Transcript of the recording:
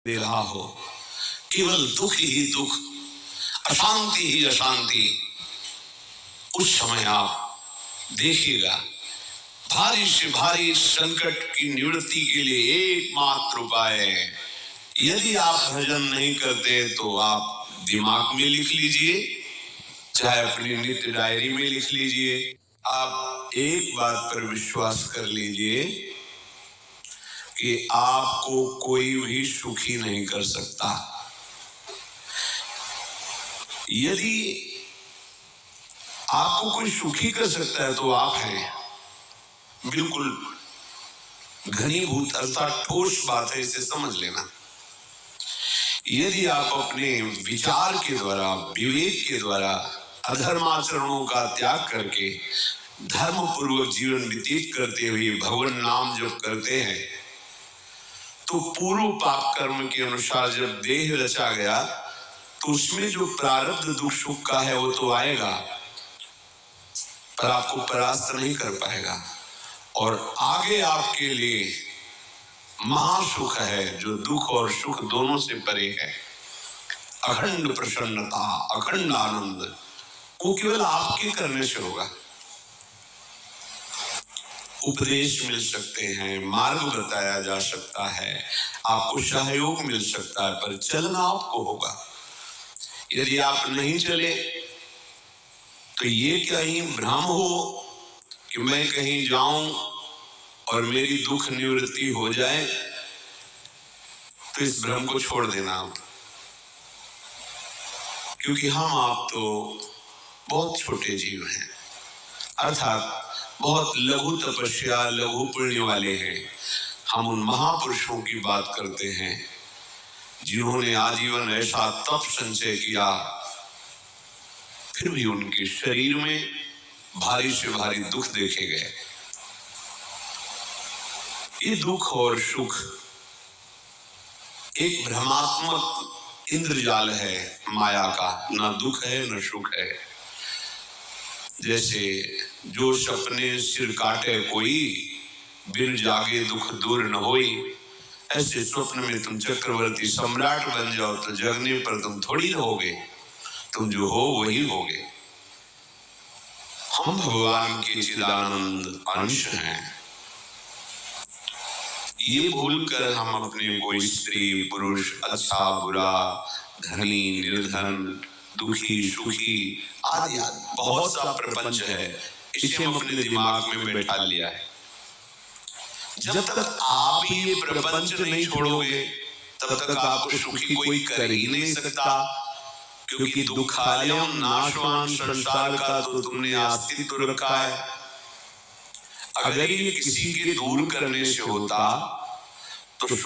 दे रहा हो, केवल दुख ही दुख, अशांति ही अशांति, उस समय आप देखिएगा भारी से भारी संकट की निवृत्ति के लिए एकमात्र उपाय है। यदि आप भजन नहीं करते तो आप दिमाग में लिख लीजिए, चाहे अपनी नित्य डायरी में लिख लीजिए। आप एक बात पर विश्वास कर लीजिए कि आपको कोई भी सुखी नहीं कर सकता। यदि आपको कोई सुखी कर सकता है तो आप हैं। बिल्कुल घनीभूत अर्थात ठोस बात है, इसे समझ लेना। यदि आप अपने विचार के द्वारा, विवेक के द्वारा अधर्माचरणों का त्याग करके धर्म पूर्वक जीवन व्यतीत करते हुए भगवान नाम जप करते हैं, तो पूर्व पाप कर्म के अनुसार जब देह रचा गया तो उसमें जो प्रारब्ध दुख सुख का है वो तो आएगा, पर आपको परास्त नहीं कर पाएगा। और आगे आपके लिए महासुख है जो दुख और सुख दोनों से परे है। अखंड प्रसन्नता, अखंड आनंद, वो केवल आपके करने से होगा। उपदेश मिल सकते हैं, मार्ग बताया जा सकता है, आपको सहयोग मिल सकता है, पर चलना आपको होगा। यदि आप नहीं चले तो ये कहीं भ्रम हो कि मैं कहीं जाऊं और मेरी दुख निवृत्ति हो जाए, तो इस भ्रम को छोड़ देना आप। क्योंकि हम आप तो बहुत छोटे जीव हैं, अर्थात बहुत लघु तपस्या, लघु पुण्य वाले हैं। हम उन महापुरुषों की बात करते हैं जिन्होंने आजीवन ऐसा तप संचय किया, फिर भी उनके शरीर में भारी से भारी दुख देखे गए। ये दुख और सुख एक भ्रमात्मक इंद्रजाल है माया का, ना दुख है न सुख है। जैसे जो सपने सिर काटे कोई, बिन जागे दुख दूर न होई, ऐसे स्वप्न में तुम चक्रवर्ती सम्राट बन जाओ तो जगने पर तुम थोड़ी रहोगे, तुम जो हो वही होगे। हम भगवान के चिदानंद अंश हैं। ये भूलकर हम अपने कोई स्त्री पुरुष, अच्छा बुरा, धनी निर्धन, दुखी सुखी आदि बहुत सा प्रपंच है, इसे हम अपने दिमाग में बैठा लिया है। जब तक आप ये प्रपंच नहीं छोड़ोगे तब तक आपको सुखी कोई कर ही नहीं सकता, क्योंकि दुखालयम नाशवान संसार का तो तुमने अस्तित्व रखा है। अगर ये किसी के दूर करने से होता तो